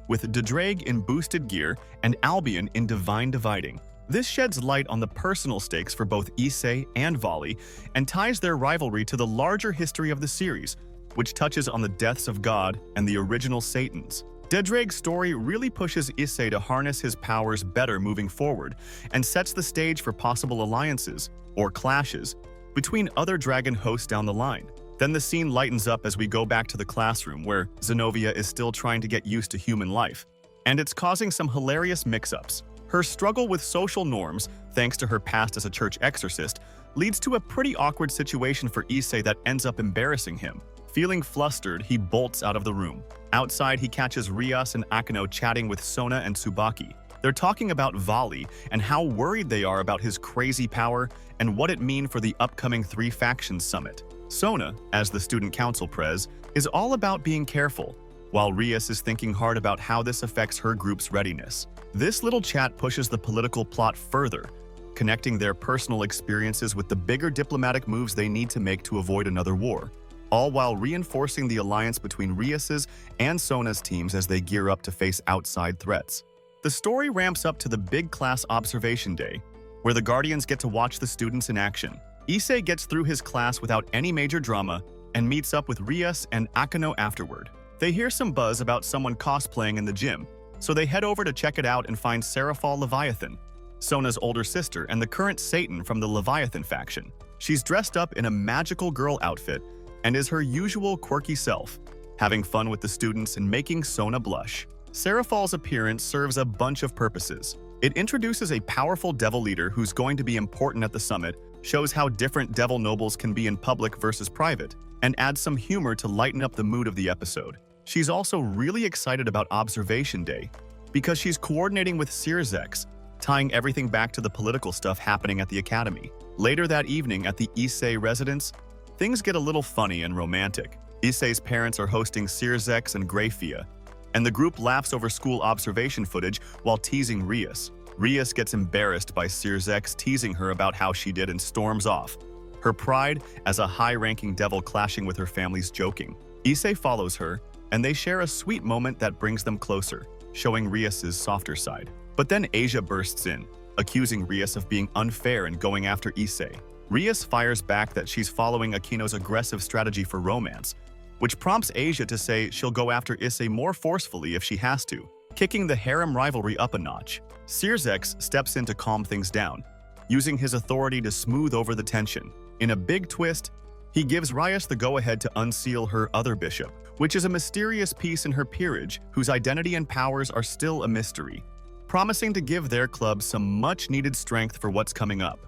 with Drake in boosted gear and Albion in divine dividing. This sheds light on the personal stakes for both Issei and Valley and ties their rivalry to the larger history of the series, which touches on the deaths of God and the original Satans. Drake's story really pushes Issei to harness his powers better moving forward and sets the stage for possible alliances, or clashes, between other dragon hosts down the line. Then the scene lightens up as we go back to the classroom where Zenobia is still trying to get used to human life, and it's causing some hilarious mix-ups. Her struggle with social norms, thanks to her past as a church exorcist, leads to a pretty awkward situation for Issei that ends up embarrassing him. Feeling flustered, he bolts out of the room. Outside, he catches Rias and Akeno chatting with Sona and Tsubaki. They're talking about Valley and how worried they are about his crazy power and what it means for the upcoming 3 Factions Summit. Sona, as the student council prez, is all about being careful, while Rias is thinking hard about how this affects her group's readiness. This little chat pushes the political plot further, connecting their personal experiences with the bigger diplomatic moves they need to make to avoid another war, all while reinforcing the alliance between Rias's and Sona's teams as they gear up to face outside threats. The story ramps up to the big class observation day, where the Guardians get to watch the students in action. Issei gets through his class without any major drama and meets up with Rias and Akeno afterward. They hear some buzz about someone cosplaying in the gym, so they head over to check it out and find Seraphal Leviathan, Sona's older sister and the current Satan from the Leviathan faction. She's dressed up in a magical girl outfit and is her usual quirky self, having fun with the students and making Sona blush. Seraphal's appearance serves a bunch of purposes. It introduces a powerful devil leader who's going to be important at the summit, shows how different devil nobles can be in public versus private, and adds some humor to lighten up the mood of the episode. She's also really excited about Observation Day, because she's coordinating with Season2, tying everything back to the political stuff happening at the academy. Later that evening at the Issei residence, things get a little funny and romantic. Issei's parents are hosting Season2 and Greyfia, and the group laughs over school observation footage while teasing Rias. Rias gets embarrassed by Season2 teasing her about how she did and storms off, her pride as a high-ranking devil clashing with her family's joking. Issei follows her, and they share a sweet moment that brings them closer, showing Rias's softer side. But then Asia bursts in, accusing Rias of being unfair and going after Issei. Rias fires back that she's following Akeno's aggressive strategy for romance, which prompts Asia to say she'll go after Issei more forcefully if she has to, kicking the harem rivalry up a notch. Season2 steps in to calm things down, using his authority to smooth over the tension. In a big twist, he gives Rias the go-ahead to unseal her other bishop, which is a mysterious piece in her peerage whose identity and powers are still a mystery, promising to give their club some much-needed strength for what's coming up.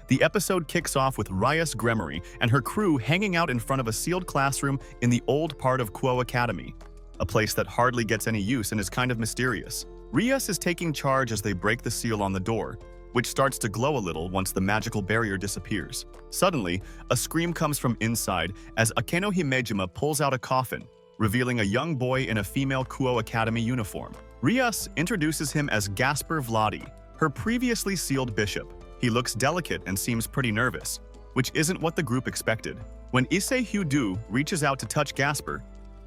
The episode kicks off with Rias Gremory and her crew hanging out in front of a sealed classroom in the old part of Quo Academy, a place that hardly gets any use and is kind of mysterious. Rias is taking charge as they break the seal on the door, which starts to glow a little once the magical barrier disappears. Suddenly, a scream comes from inside as Akeno Himejima pulls out a coffin, revealing a young boy in a female Quo Academy uniform. Rias introduces him as Gasper Vladi, her previously sealed bishop. He looks delicate and seems pretty nervous, which isn't what the group expected. When Issei Hyoudou reaches out to touch Gasper,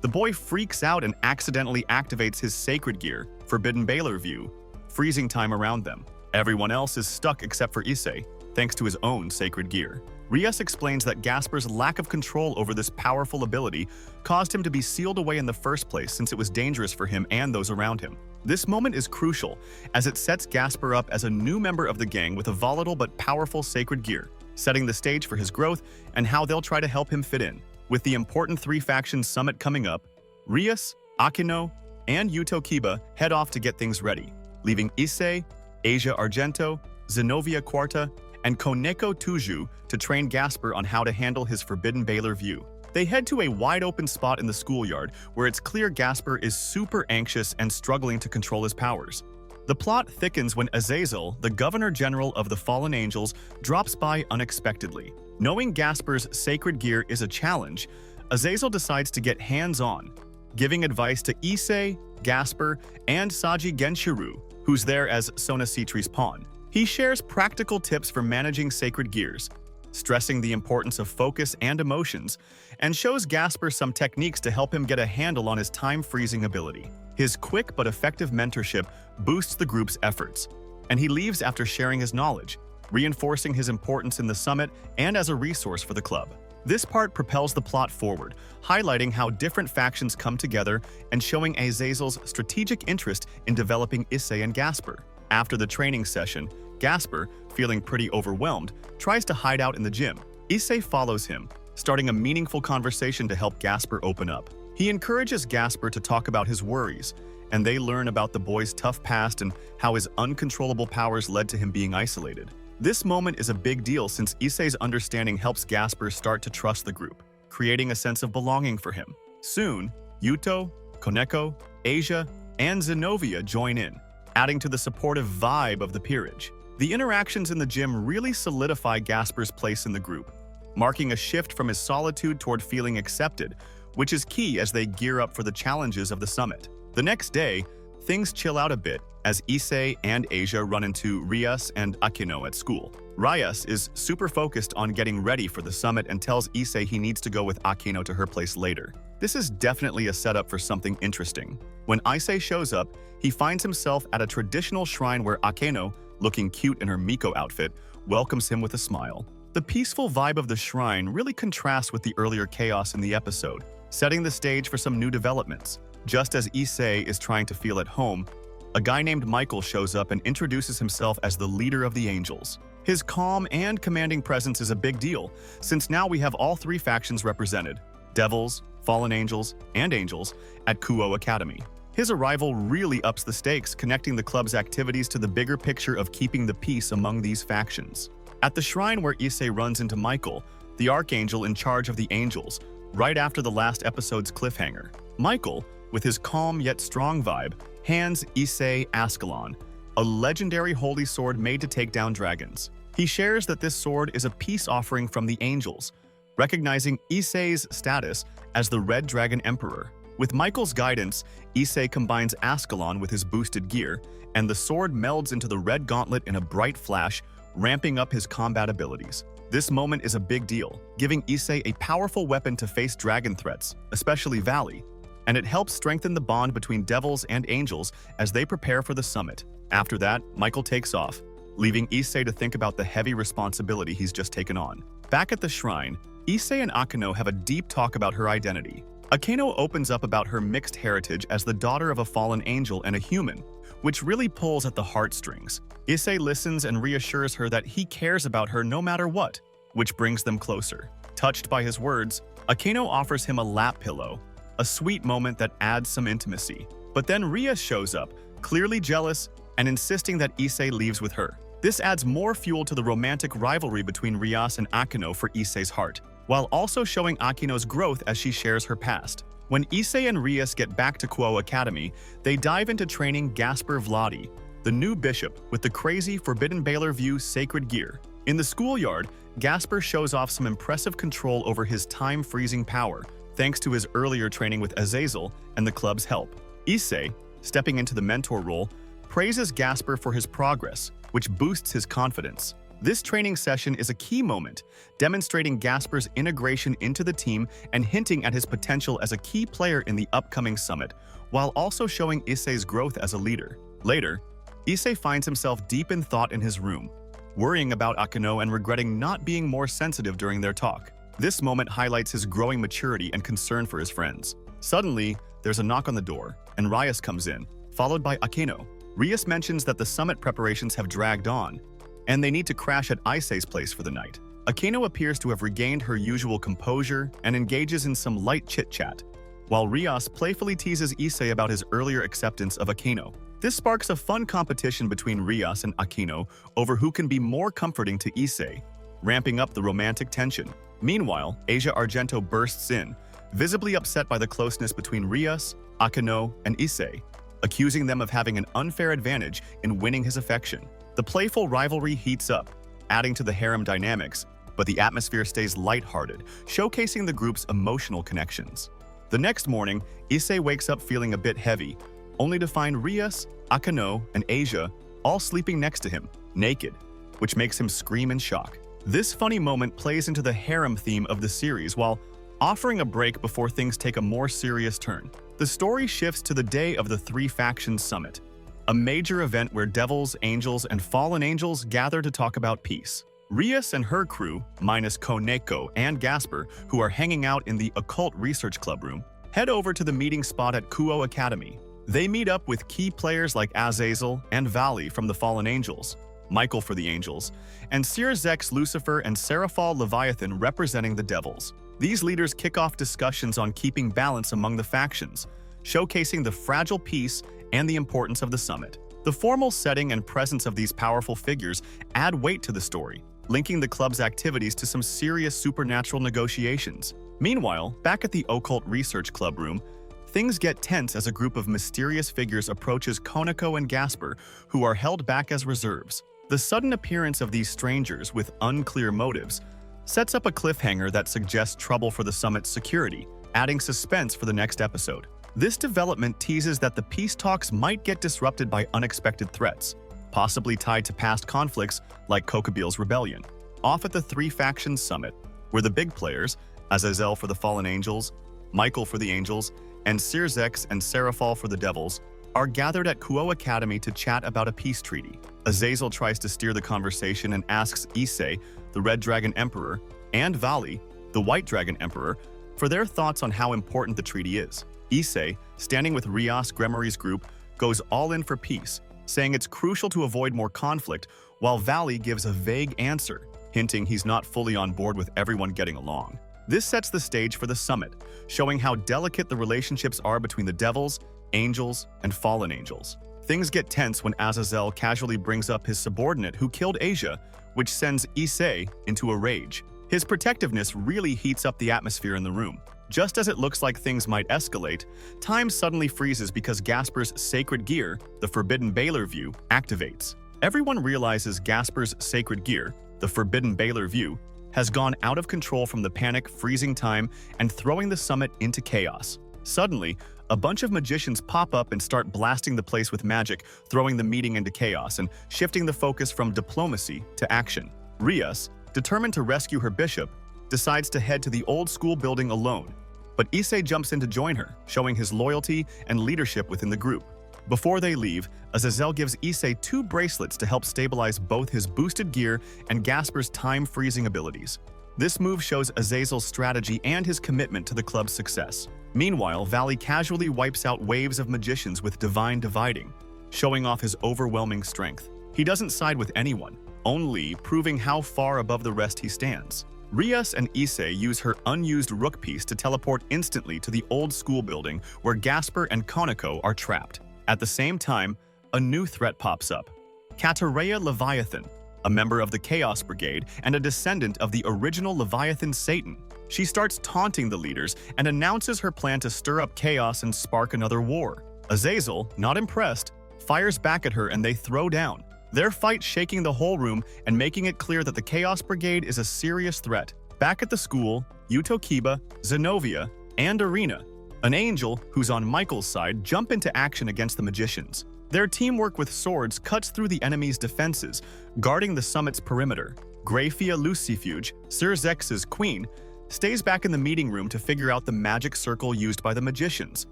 The boy freaks out and accidentally activates his sacred gear, Forbidden Baler View, freezing time around them. Everyone else is stuck except for Issei, thanks to his own sacred gear. Rias explains that Gasper's lack of control over this powerful ability caused him to be sealed away in the first place since it was dangerous for him and those around him. This moment is crucial as it sets Gasper up as a new member of the gang with a volatile but powerful sacred gear, setting the stage for his growth and how they'll try to help him fit in. With the important 3-faction summit coming up, Rias, Akeno, and Yuto Kiba head off to get things ready, leaving Issei, Asia Argento, Zenobia Quarta, and Koneko Tuju to train Gasper on how to handle his Forbidden Baler View. They head to a wide-open spot in the schoolyard where it's clear Gasper is super anxious and struggling to control his powers. The plot thickens when Azazel, the Governor General of the Fallen Angels, drops by unexpectedly. Knowing Gasper's sacred gear is a challenge, Azazel decides to get hands-on, giving advice to Issei, Gasper, and Saji Genshiru, who's there as Sona Citri's pawn. He shares practical tips for managing sacred gears, stressing the importance of focus and emotions, and shows Gasper some techniques to help him get a handle on his time-freezing ability. His quick but effective mentorship boosts the group's efforts, and he leaves after sharing his knowledge, reinforcing his importance in the summit and as a resource for the club. This part propels the plot forward, highlighting how different factions come together and showing Azazel's strategic interest in developing Issei and Gasper. After the training session, Gasper, feeling pretty overwhelmed, tries to hide out in the gym. Issei follows him, starting a meaningful conversation to help Gasper open up. He encourages Gasper to talk about his worries, and they learn about the boy's tough past and how his uncontrollable powers led to him being isolated. This moment is a big deal since Issei's understanding helps Gasper start to trust the group, creating a sense of belonging for him. Soon, Yuto, Koneko, Asia, and Zenobia join in, adding to the supportive vibe of the peerage. The interactions in the gym really solidify Gasper's place in the group, marking a shift from his solitude toward feeling accepted, which is key as they gear up for the challenges of the summit. The next day, things chill out a bit as Issei and Asia run into Rias and Akeno at school. Rias is super focused on getting ready for the summit and tells Issei he needs to go with Akeno to her place later. This is definitely a setup for something interesting. When Issei shows up, he finds himself at a traditional shrine where Akeno, looking cute in her Miko outfit, welcomes him with a smile. The peaceful vibe of the shrine really contrasts with the earlier chaos in the episode, setting the stage for some new developments. Just as Issei is trying to feel at home, a guy named Michael shows up and introduces himself as the leader of the Angels. His calm and commanding presence is a big deal, since now we have all 3 factions represented: Devils, Fallen Angels, and Angels at Kuo Academy. His arrival really ups the stakes, connecting the club's activities to the bigger picture of keeping the peace among these factions. At the shrine where Issei runs into Michael, the Archangel in charge of the Angels, right after the last episode's cliffhanger. Michael, with his calm yet strong vibe, hands Issei Ascalon, a legendary holy sword made to take down dragons. He shares that this sword is a peace offering from the Angels, recognizing Issei's status as the Red Dragon Emperor. With Michael's guidance, Issei combines Ascalon with his boosted gear, and the sword melds into the red gauntlet in a bright flash, ramping up his combat abilities. This moment is a big deal, giving Issei a powerful weapon to face dragon threats, especially Valley, and it helps strengthen the bond between Devils and Angels as they prepare for the summit. After that, Michael takes off, leaving Issei to think about the heavy responsibility he's just taken on. Back at the shrine, Issei and Akeno have a deep talk about her identity. Akeno opens up about her mixed heritage as the daughter of a fallen angel and a human, which really pulls at the heartstrings. Issei listens and reassures her that he cares about her no matter what, which brings them closer. Touched by his words, Akeno offers him a lap pillow, a sweet moment that adds some intimacy. But then Rias shows up, clearly jealous and insisting that Issei leaves with her. This adds more fuel to the romantic rivalry between Rias and Akeno for Issei's heart, while also showing Akeno's growth as she shares her past. When Issei and Rias get back to Kuo Academy, they dive into training Gasper Vladi, the new bishop with the crazy Forbidden Baler View sacred gear. In the schoolyard, Gasper shows off some impressive control over his time-freezing power, thanks to his earlier training with Azazel and the club's help. Issei, stepping into the mentor role, praises Gasper for his progress, which boosts his confidence. This training session is a key moment, demonstrating Gasper's integration into the team and hinting at his potential as a key player in the upcoming summit, while also showing Issei's growth as a leader. Later, Issei finds himself deep in thought in his room, worrying about Akeno and regretting not being more sensitive during their talk. This moment highlights his growing maturity and concern for his friends. Suddenly, there's a knock on the door, and Rias comes in, followed by Akeno. Rias mentions that the summit preparations have dragged on, and they need to crash at Issei's place for the night. Akeno appears to have regained her usual composure and engages in some light chit-chat, while Rias playfully teases Issei about his earlier acceptance of Akeno. This sparks a fun competition between Rias and Akeno over who can be more comforting to Issei, ramping up the romantic tension. Meanwhile, Asia Argento bursts in, visibly upset by the closeness between Rias, Akeno, and Issei, accusing them of having an unfair advantage in winning his affection. The playful rivalry heats up, adding to the harem dynamics, but the atmosphere stays lighthearted, showcasing the group's emotional connections. The next morning, Issei wakes up feeling a bit heavy, only to find Rias, Akeno, and Asia all sleeping next to him, naked, which makes him scream in shock. This funny moment plays into the harem theme of the series while offering a break before things take a more serious turn. The story shifts to the day of the Three Factions Summit, a major event where devils, angels, and fallen angels gather to talk about peace. Rias and her crew, minus Koneko and Gasper, who are hanging out in the Occult Research Club room, head over to the meeting spot at Kuo Academy. They meet up with key players like Azazel and Valley from the Fallen Angels, Michael for the Angels, and Season2 Lucifer and Seraphal Leviathan representing the Devils. These leaders kick off discussions on keeping balance among the factions, showcasing the fragile peace and the importance of the summit. The formal setting and presence of these powerful figures add weight to the story, linking the club's activities to some serious supernatural negotiations. Meanwhile, back at the Occult Research Club room, things get tense as a group of mysterious figures approaches Koneko and Gasper, who are held back as reserves. The sudden appearance of these strangers with unclear motives sets up a cliffhanger that suggests trouble for the summit's security, adding suspense for the next episode. This development teases that the peace talks might get disrupted by unexpected threats, possibly tied to past conflicts like Kokobil's rebellion. Off at the Three Factions Summit, where the big players, Azazel for the Fallen Angels, Michael for the Angels, and Season2 and Seraphal for the Devils, are gathered at Kuo Academy to chat about a peace treaty. Azazel tries to steer the conversation and asks Issei, the Red Dragon Emperor, and Valley, the White Dragon Emperor, for their thoughts on how important the treaty is. Issei, standing with Rias Gremory's group, goes all in for peace, saying it's crucial to avoid more conflict, while Valley gives a vague answer, hinting he's not fully on board with everyone getting along. This sets the stage for the summit, showing how delicate the relationships are between the devils, angels, and fallen angels. Things get tense when Azazel casually brings up his subordinate who killed Asia, which sends Issei into a rage. His protectiveness really heats up the atmosphere in the room. Just as it looks like things might escalate, time suddenly freezes because Gasper's sacred gear, the Forbidden Baylor View, activates. Everyone realizes Gasper's sacred gear, the Forbidden Baylor View, has gone out of control from the panic, freezing time, and throwing the summit into chaos. Suddenly, a bunch of magicians pop up and start blasting the place with magic, throwing the meeting into chaos and shifting the focus from diplomacy to action. Rias, determined to rescue her bishop, decides to head to the old school building alone, but Issei jumps in to join her, showing his loyalty and leadership within the group. Before they leave, Azazel gives Issei 2 bracelets to help stabilize both his boosted gear and Gasper's time-freezing abilities. This move shows Azazel's strategy and his commitment to the club's success. Meanwhile, Valley casually wipes out waves of magicians with Divine Dividing, showing off his overwhelming strength. He doesn't side with anyone, only proving how far above the rest he stands. Rias and Issei use her unused rook piece to teleport instantly to the old school building where Gasper and Koneko are trapped. At the same time, a new threat pops up. Katerea Leviathan, a member of the Chaos Brigade and a descendant of the original Leviathan Satan. She starts taunting the leaders and announces her plan to stir up chaos and spark another war. Azazel, not impressed, fires back at her and they throw down, their fight shaking the whole room and making it clear that the Chaos Brigade is a serious threat. Back at the school, Yuto Kiba, Zenobia, and Arena, an angel who's on Michael's side, jump into action against the magicians. Their teamwork with swords cuts through the enemy's defenses, guarding the summit's perimeter. Grafia Lucifuge, Season2's queen, stays back in the meeting room to figure out the magic circle used by the magicians,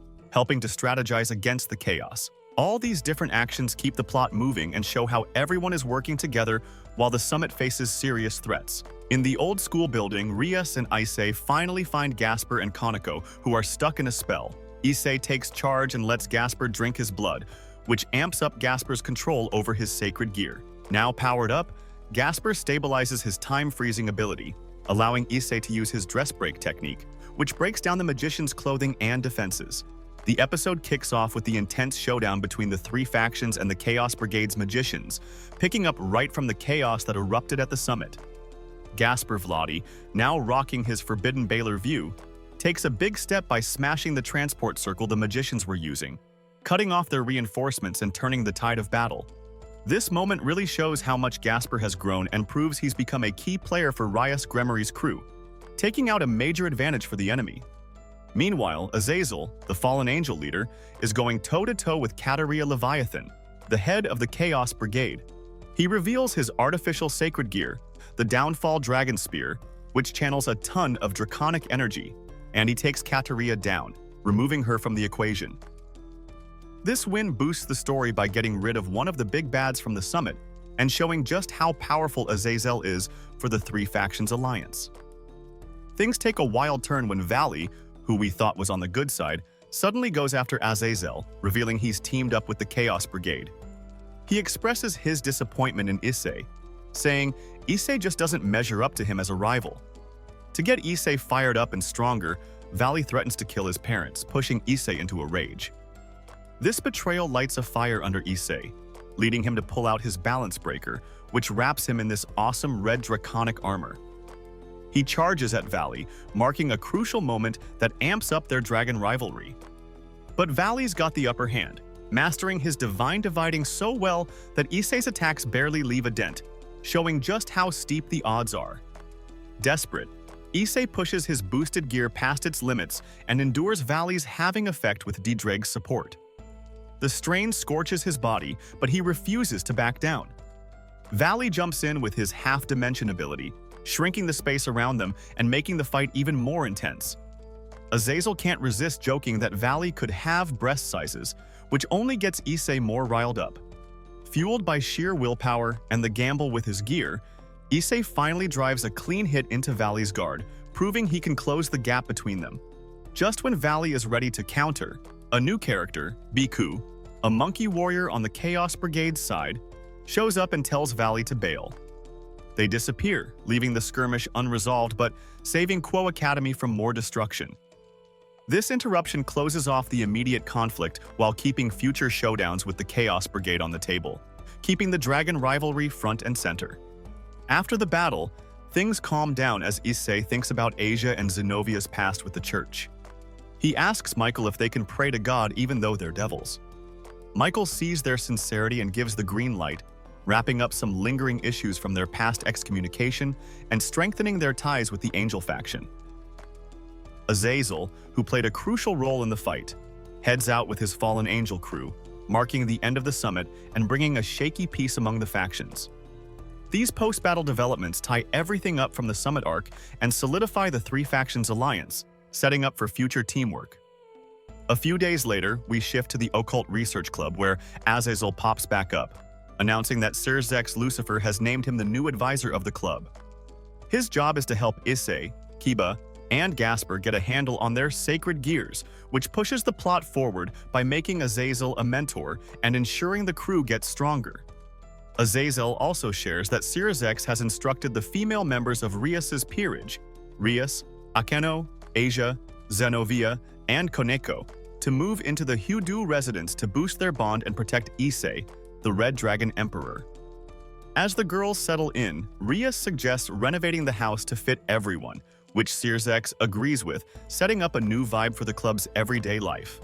helping to strategize against the chaos. All these different actions keep the plot moving and show how everyone is working together while the summit faces serious threats. In the old school building, Rias and Issei finally find Gasper and Kaneko, who are stuck in a spell. Issei takes charge and lets Gasper drink his blood, which amps up Gasper's control over his sacred gear. Now powered up, Gasper stabilizes his time-freezing ability, allowing Issei to use his dress break technique, which breaks down the magician's clothing and defenses. The episode kicks off with the intense showdown between the three factions and the Chaos Brigade's magicians, picking up right from the chaos that erupted at the summit. Gasper Vladi, now rocking his Forbidden Baylor view, takes a big step by smashing the transport circle the magicians were using, cutting off their reinforcements and turning the tide of battle. This moment really shows how much Gasper has grown and proves he's become a key player for Rias Gremory's crew, taking out a major advantage for the enemy. Meanwhile, Azazel, the fallen angel leader, is going toe-to-toe with Kateria Leviathan, the head of the Chaos Brigade. He reveals his artificial sacred gear, the Downfall Dragon Spear, which channels a ton of draconic energy, and he takes Kateria down, removing her from the equation. This win boosts the story by getting rid of one of the big bads from the summit and showing just how powerful Azazel is for the three factions alliance. Things take a wild turn when Valley, who we thought was on the good side, suddenly goes after Azazel, revealing he's teamed up with the Chaos Brigade. He expresses his disappointment in Issei, saying Issei just doesn't measure up to him as a rival. To get Issei fired up and stronger, Valley threatens to kill his parents, pushing Issei into a rage. This betrayal lights a fire under Issei, leading him to pull out his balance breaker, which wraps him in this awesome red draconic armor. He charges at Valley, marking a crucial moment that amps up their dragon rivalry. But Valley's got the upper hand, mastering his divine dividing so well that Issei's attacks barely leave a dent, showing just how steep the odds are. Desperate, Issei pushes his boosted gear past its limits and endures Valley's having effect with Ddraig's support. The strain scorches his body, but he refuses to back down. Valley jumps in with his half-dimension ability, shrinking the space around them and making the fight even more intense. Azazel can't resist joking that Valley could have breast sizes, which only gets Issei more riled up. Fueled by sheer willpower and the gamble with his gear, Issei finally drives a clean hit into Valley's guard, proving he can close the gap between them. Just when Valley is ready to counter, a new character, Biku, a monkey warrior on the Chaos Brigade's side, shows up and tells Valley to bail. They disappear, leaving the skirmish unresolved but saving Quo Academy from more destruction. This interruption closes off the immediate conflict while keeping future showdowns with the Chaos Brigade on the table, keeping the dragon rivalry front and center. After the battle, things calm down as Issei thinks about Asia and Zenovia's past with the church. He asks Michael if they can pray to God even though they're devils. Michael sees their sincerity and gives the green light, wrapping up some lingering issues from their past excommunication and strengthening their ties with the Angel faction. Azazel, who played a crucial role in the fight, heads out with his fallen angel crew, marking the end of the summit and bringing a shaky peace among the factions. These post-battle developments tie everything up from the summit arc and solidify the three factions' alliance, setting up for future teamwork. A few days later, we shift to the Occult Research Club where Azazel pops back up, announcing that Season2's Lucifer has named him the new advisor of the club. His job is to help Issei, Kiba, and Gasper get a handle on their sacred gears, which pushes the plot forward by making Azazel a mentor and ensuring the crew gets stronger. Azazel also shares that Season2 has instructed the female members of Rias's peerage, Rias, Akeno, Asia, Zenovia, and Koneko, to move into the Hyoudou residence to boost their bond and protect Issei, the Red Dragon Emperor. As the girls settle in, Rias suggests renovating the house to fit everyone, which Season2 agrees with, setting up a new vibe for the club's everyday life.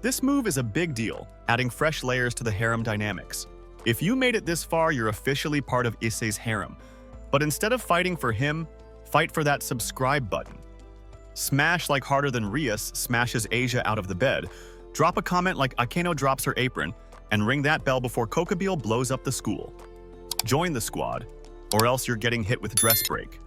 This move is a big deal, adding fresh layers to the harem dynamics. If you made it this far, you're officially part of Issei's harem, but instead of fighting for him, fight for that subscribe button. Smash like harder than Rias smashes Asia out of the bed, drop a comment like Akeno drops her apron, and ring that bell before Kokabeel blows up the school. Join the squad, or else you're getting hit with dress break.